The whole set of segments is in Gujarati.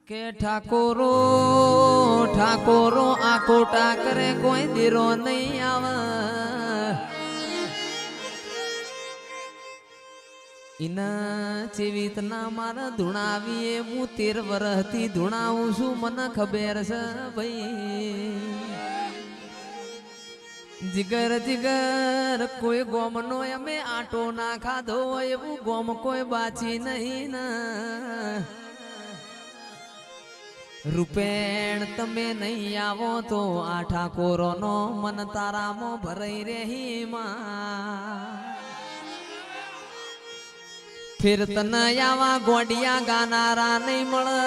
કે ઠાકોરો ઠાકોરો આખો ટાકરે કોઈ દેરો નહીં આવે ઇના ચેવિતના મારા ધૂણાવીએ હું 13 વર્ષથી ધૂણાવું છું મને ખબર છે ભાઈ જીગર જીગર કોઈ ગોમનો અમે આટો ના ખાધો એવું ગોમ કોઈ બાચી નહીં ના રૂપેણ તમે નહીં આવો તો આ ઠાકોરોનો મન તારામાં ભરાઈ રહી માં ફેર તને આવા ગોડિયા ગાનારા નહીં મળે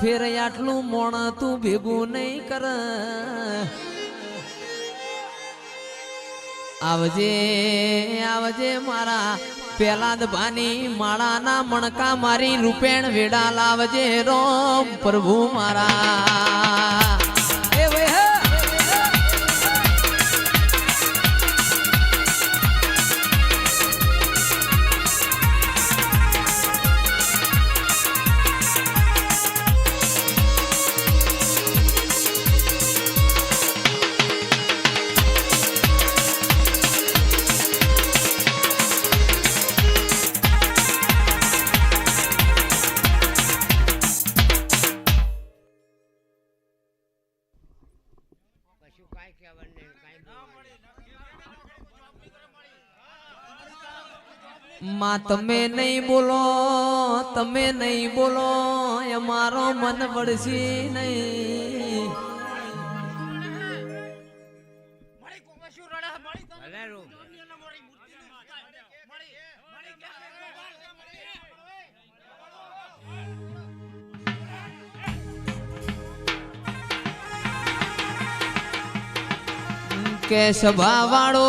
ફેર આટલું મોણ તું ભેગું નહીં કર આવજે આવજે મારા પેલા દભાની માળાના મણકા મારી રૂપેણ વેડા લાવજે રોમ પ્રભુ મારા માં તમે નહીં બોલો અમારો મન વળશે નહીં કે સભા વાળો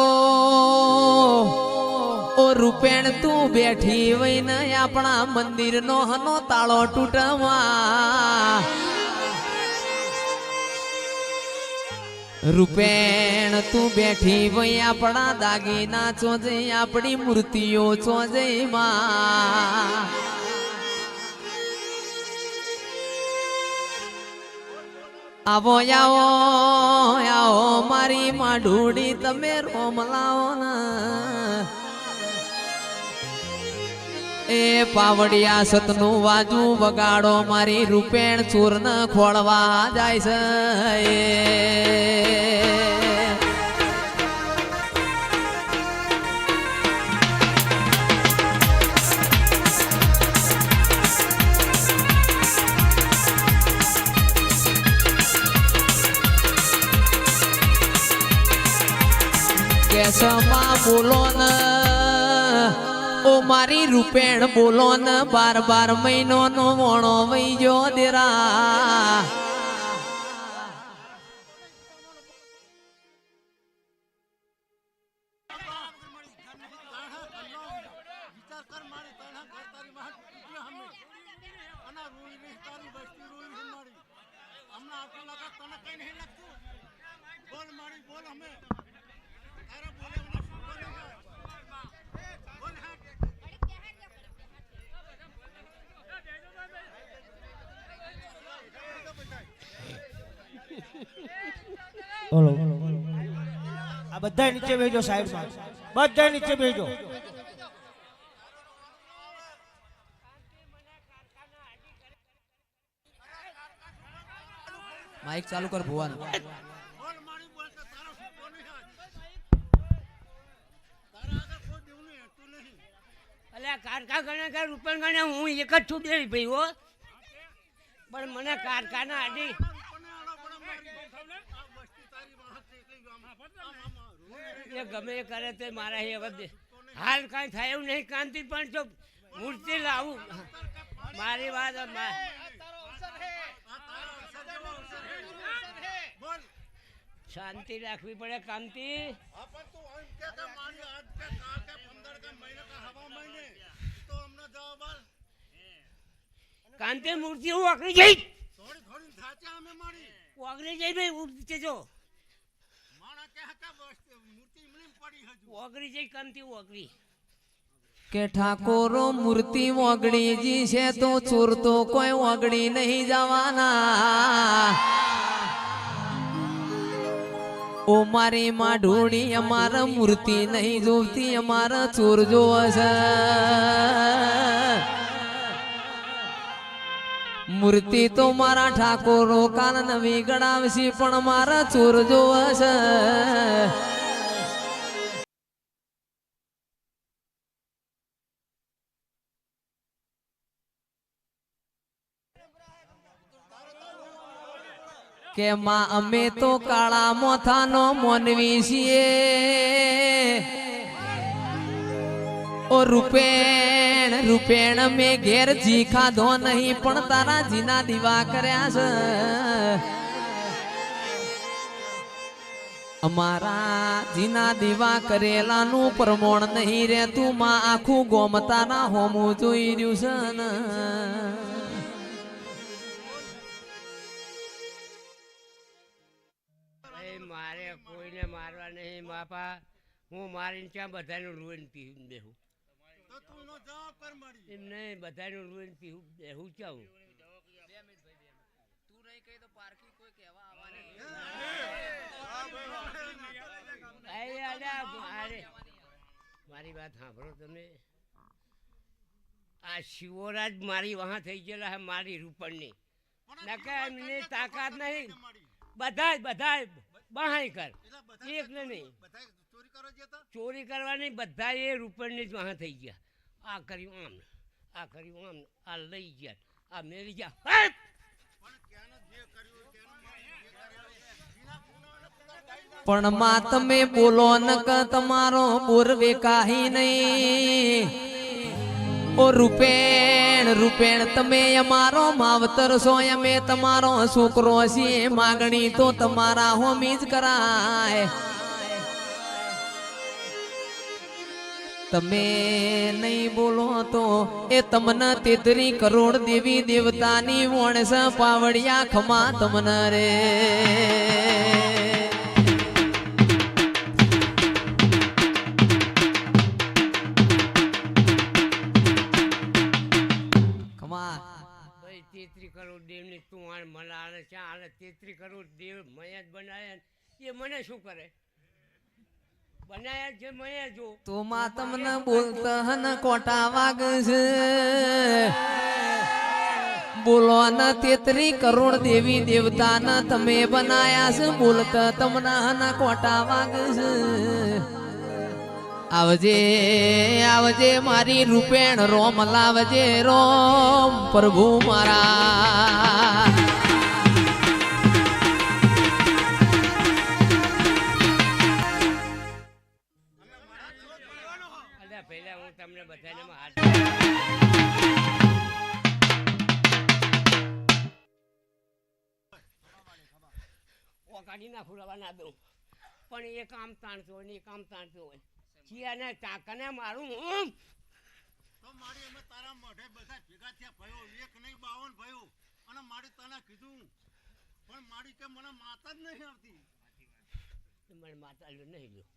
ઓ રૂપેણ તું બેઠી વઈને આપણા મંદિર નો હનો તાળો તૂટવા રૂપેણ તું બેઠી વઈ આપણા દાગીના ચોજે આપણી મૂર્તિઓ ચોજે માં આવો આવો આવો મારી માઢુડી તમે રોમ લાવો ના એ પાવડિયા સતનું વાજુ વગાડો મારી રૂપેણ ચૂર્ણ ખોળવા જાય છે કેસમાં બોલો ન ઓ મારી રૂપેણ બોલો ન 12 મહિનો નો વણો વઈ જો દેરા બોલો આ બધા નીચે બેસજો સાહેબ બધા નીચે બેસજો માઈક ચાલુ કર ભુવાન અલ્યા કારકા ગણે કે રૂપણ ગણે હું એક જ છું બે ભાઈ હો પણ મને કારખાના આડી ગમે એ કરે તે મારા હવે હાલ કાંઈ થાય એવું નહીં કાંતિ પણ જો મૂર્તિ લાવું મારી વાત શાંતિ રાખવી પડે કાંતિ કાંતિ મૂર્તિ હું વાકડી જઈ વાકડી જઈ ભાઈ ઉઠતે જો ઓગરી જઈ કાંતિ ઓગરી કે ઠાકોરો મૂર્તિ ઓગણીજી છે તો ચોર તો કોઈ ઓગણી નહીં જવાના. ઓ મારી માં ઢોળી અમારા મૂર્તિ નહીં જોવતી, અમારા ચોર જોવે છે. મૂર્તિ તો મારા ઠાકોરો કાન નવી ગણાવશી પણ મારા ચોર જોવે છે. કે માં અમે તો કાળા મોથાનો મોનવી છીએ. ઓ રૂપેણ રૂપેણ મેં ઘેર જી ખાધો નહીં પણ તારા જીના દીવા કર્યા છે. અમારા જીના દીવા કરેલાનું પ્રમાણ નહીં રહેતું માં, આખું ગોમ તારા હોમું જોઈ રહ્યું છે ને. મારે કોઈને મારવા નહીં બાપા. હું મારીને ત્યાં બધાનું રૂઈન પીવું દેવું એમ નહીં, બધાનું રૂઈન પીવું દેવું ચાવું. મારી વાત સાંભળો તમે. આ શિવરાજ મારી વહાં થઈ ગયેલા હે મારી રૂપણની. નકા એમની તાકાત નહીં. બધાય બધાય બહાય કર એક ને નહીં. ચોરી કરવાની બધા એ રૂપણની જ વહાં થઈ ગયા. આ કર્યું આમ, આ કર્યું આમ, આ લઈ ગયા, આ મેળી ગયા. પણ માં તમે બોલો નક તમારો બોર વેકાહી નહીં. ઓ રૂપેણ રૂપેણ તમે અમારો માવતર છો, અમે તમારો છોકરો છીએ. માગણી તો તમારા હોમી જ કરાય. તમે નહીં બોલો તો એ તમને 33 કરોડ દેવી દેવતાની વણસ પાવડિયા ખમા તમને રે. ભાઈ 33 કરોડ દેવની તું આને મને આને ચા આને 33 કરોડ દેવ મયા જ બનાયા. એ મને શું કરે? બનાયા છે મયા જો. તો માં તમને બોલતા હન કોટા વાગશે. બોલો ન 33 કરોડ દેવી દેવતા ન તમે બનાયા છે. બોલતા તમને હન કોટા વાગશે. આવજે આવજે મારી રૂપેણ રોમ લાવજે રોમ પ્રભુ મારા. પહેલા હું તમને બધાને હાથ કાઢી નાખું રવા ના દઉં. પણ એ કામ તાણતો હોય ને એ કામ તાણતો હોય. ચિયાને ટાંકાને મારું હું તો મારી અમે તારા મોઢે બધા ભેગા થયા ભયો એક નહીં 52 ભયો અને મારી તને કીધું પણ મારી કે મને માતા જ નહીં આવતી. મને માતા નહીં લ્યો.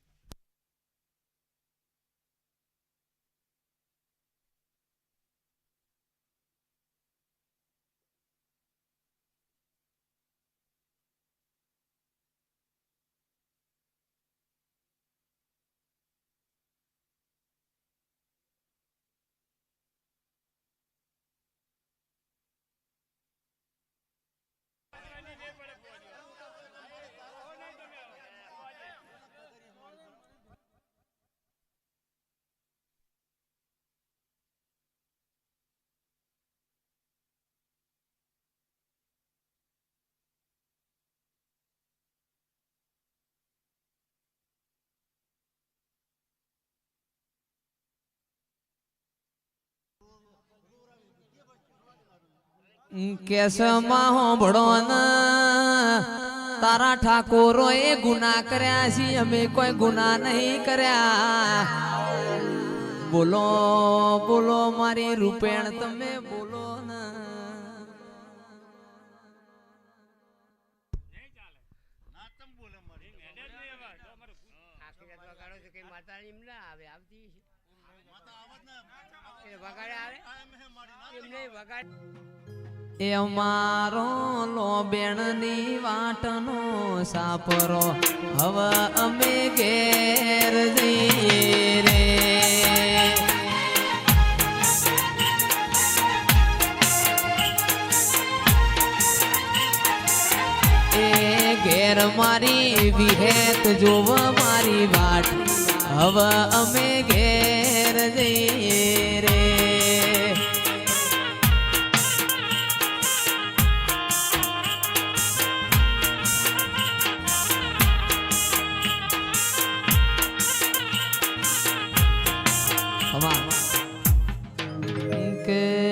કેસમાં હોંભળો ન તારા ઠાકોરો એ ગુના કર્યા છે. અમે કોઈ ગુના નહીં કર્યા. બોલો બોલો મારી રૂપેણ તમે બોલો ન. માતા એમ ના આવે આવતી માતા આવત ને વગાડે આવે એમને વગાડ એ અમારો લોબેણની વાટનો સાપરો હવે અમે ઘેર જઈએ રે એ ઘેર મારી વિહેત જોવ મારી વાટ હવે અમે ઘેર જઈએ રે કે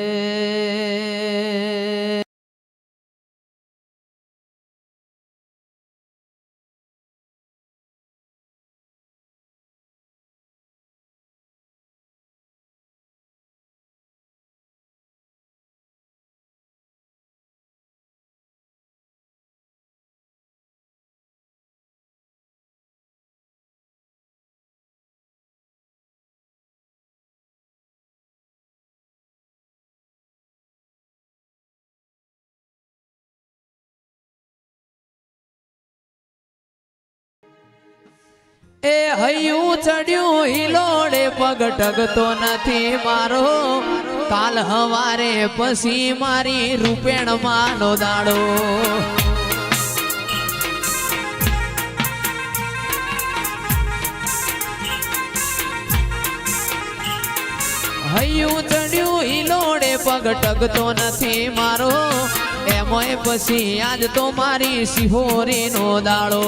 એ હૈયું ચડ્યું હિલોડે પગ ટગતો નથી મારો કાલ હવારે પછી મારી રૂપેણ માનો દાડો હૈયું ચડ્યું હિલોડે પગ ટગતો નથી મારો એમોય પછી આજ તો મારી સિહોરી નો દાડો